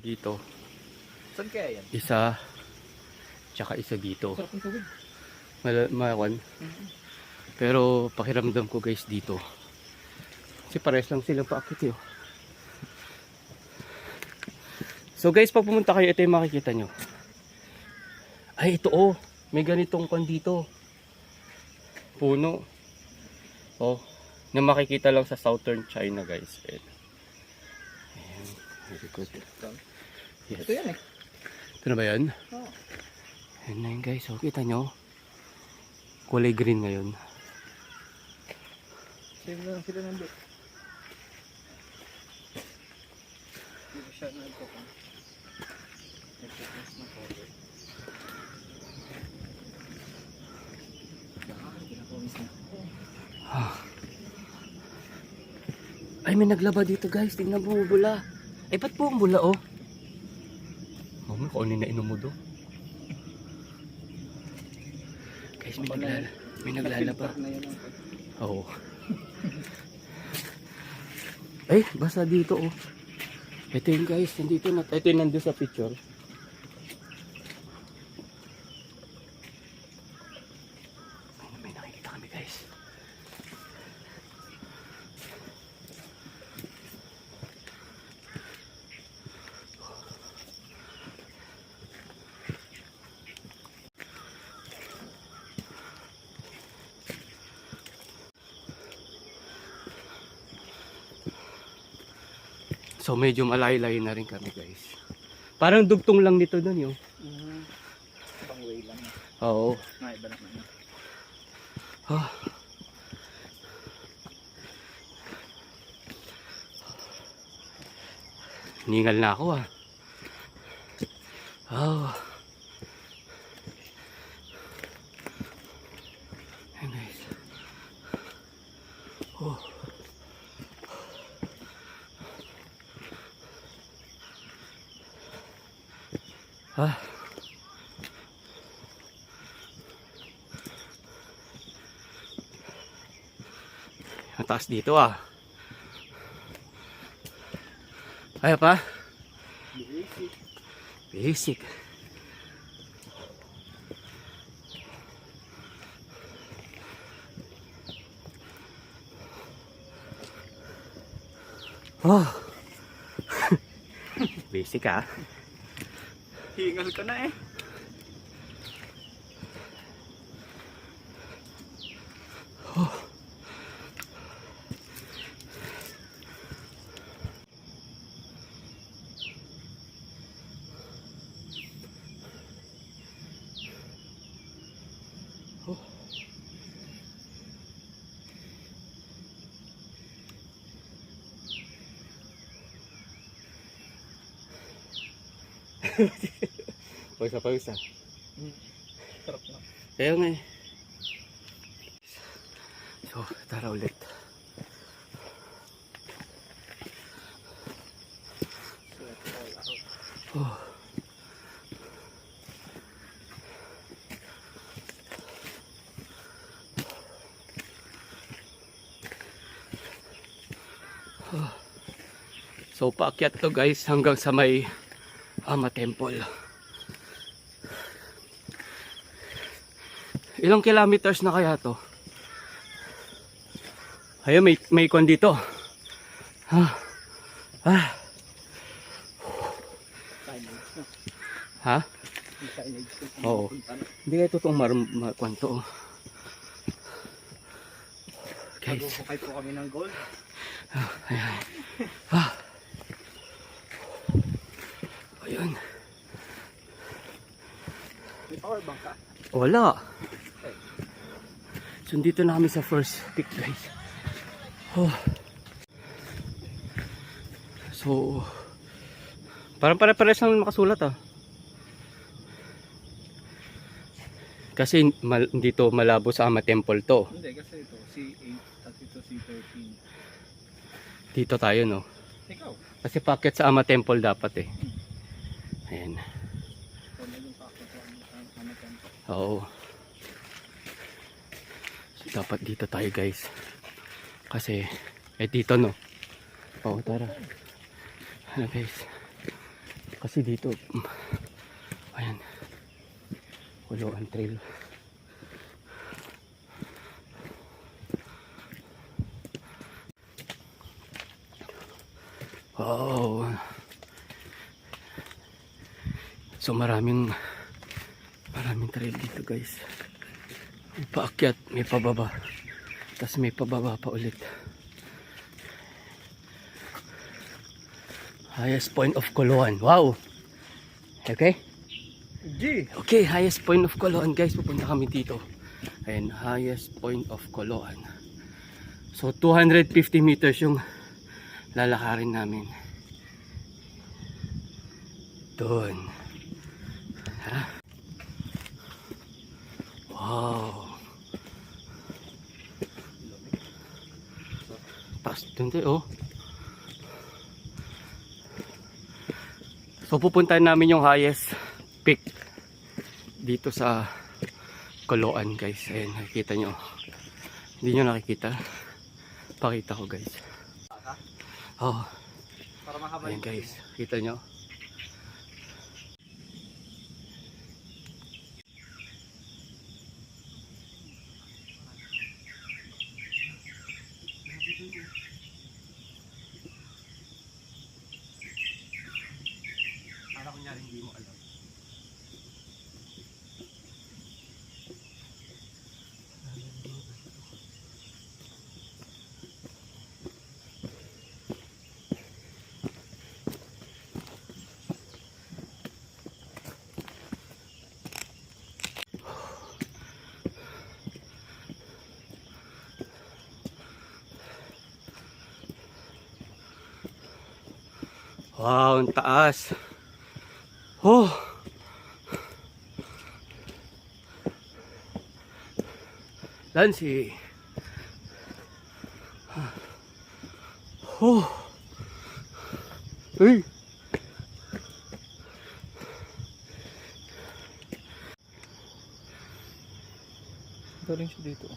Dito. Saan kaya yan? Isa. Tsaka isa dito. Sarap ng tubig. Malawan. Pero pakiramdam ko guys dito. Kasi pares lang silang paakit yun. So guys, pag pumunta kayo, ito yung makikita nyo. Ay, ito oh. May ganitong kon dito. Puno. Oh. Na makikita lang sa southern China guys. Ayan. Ayan. Very good. Yes. Ito yan eh. Ito na ba yan? Oo. Ayan na yun guys. So, kita nyo. Kulay green ngayon. Save na lang sila nandun. Hindi ko siya nagkakang. Nagkakang na cover. Ay, may naglaba dito guys. Tingnan mo, bula. Ay, ba't po ang bula oh? Oh, kung ano na inom mo do. Guys, may naglalaba. Oo. Ay, basta dito oh. Ito yun guys, nandito na. Ito yung nandun sa picture. May nakikita kami guys. So medyo malayo-layo na rin kami guys. Parang dugtong lang nito dun yun. Pang way lang. Oo. Iba naman. Oh. Ningal na ako ah. Oh. Ayan guys. Oh. Ah. Ang taas dito ah. Ayaw pa? Basic. Basic. Oh. Basic ah. Hingal ka na eh. Oh. Oh. Pawisa. Sarap na. Kaya nga eh. So, tara ulit. Oh. Oh. So, paakyat to guys hanggang sa may Ama Temple. Ilang kilometers na kaya to? Ayun, may ikon dito. Ah. Ah. Ha? Oo. Hindi kayo totoong kwanto. Guys. Magpupukay po kami ng gold. Ayan. Ah. Ayun. May power bank ka? Wala. So, dito na kami sa first peak guys. Oh. So, parang pare-pares lang makasulat ah. Kasi dito malabo sa Ama Temple to. Hindi, kasi ito C8 at ito C13. Dito tayo no. Ikaw? Kasi packet sa Ama Temple dapat eh. Ayan. Oo. So, dapat dito tayo guys. Kasi dito no. Oo, tara. Ano guys. Kasi dito, ayan, Koloan Trail. Wow. So maraming trail dito guys. May paakyat, may pababa. Tapos may pababa pa ulit. Highest point of Koloan. Wow. Okay? G! Okay, highest point of Koloan guys. Pupunta kami dito. Ayan, highest point of Koloan. So 250 meters yung lalakarin namin. Doon. Ha? Wow. Taas doon tayo, oh. So pupuntahan namin yung highest peak dito sa Koloan guys. Ayan, nakikita nyo. Hindi nyo nakikita. Pakita ko guys. Oh, Para mahabay. ayan guys. Kita nyo. Para kunyari hindi mo alam. Wow, ang taas. Oh. Lansi. Oh. Uy. Galing siya dito.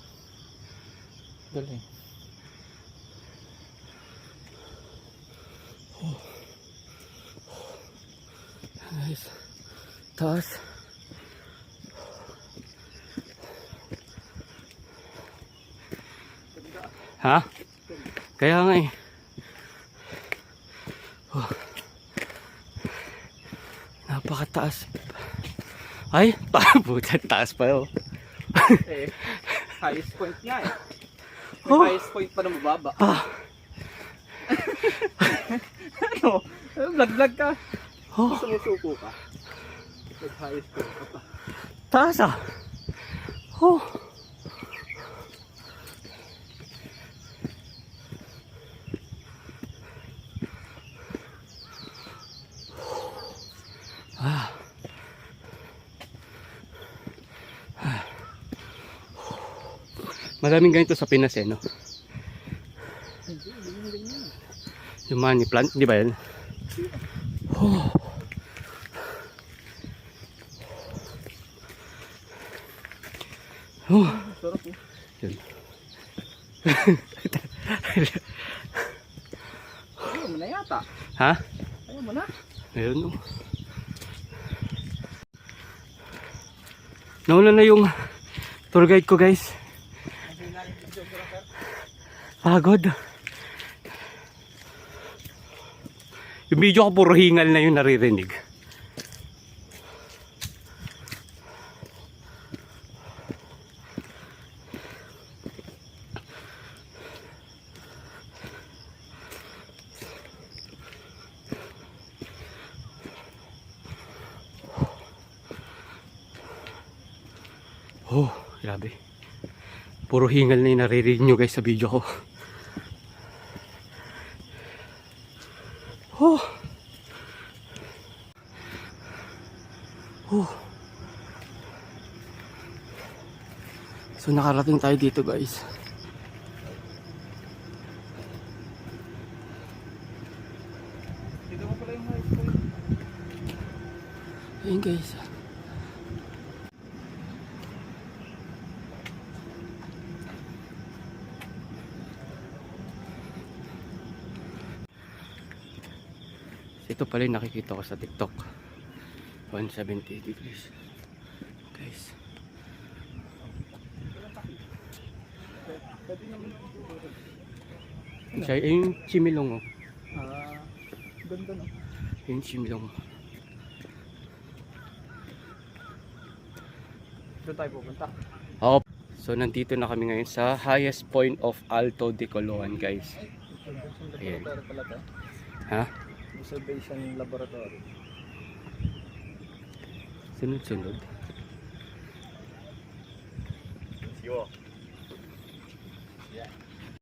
Galing. Nice. Taas. Ha? Kaya nga eh. Oh. Napakataas. Ay, puta, taas pa yun. Eh, highest point nga eh. May Oh. highest point pa na mababa. Ah. Ano? Vlog-vlog ka. Oh, Sumusuko ka. May highest point ka pa. taas ah. Oh. Ah. Maraming ganito sa Pinas eh, no? Yung money plant, di ba yan? Oh. Oh. Sarap eh. Yun. Ayaw mo na yata. Ha? Ayaw mo na. Ayun, no? Nauna na yung tour guide ko, guys. Pagod. Yung video ko puro hingal na yung naririnig. Oh, grabe. Puro hingal na yung naririnig nyo guys sa video ko. Oh. Oh. So nakarating tayo dito guys. Dito mo pala yung highest point. Ayun guys. Ito Ito pala yung nakikita ko sa TikTok. 170 degrees. Guys. Siya, yung Chimilong oh. Ganda no. Yung Chimilong. Doon tayo pupunta. Oh. So nandito na kami ngayon sa highest point of Alto de Coloan, guys. Ayan. Laboratory pala to. Ha? Observation laboratory. Sunod-sunod. Yo.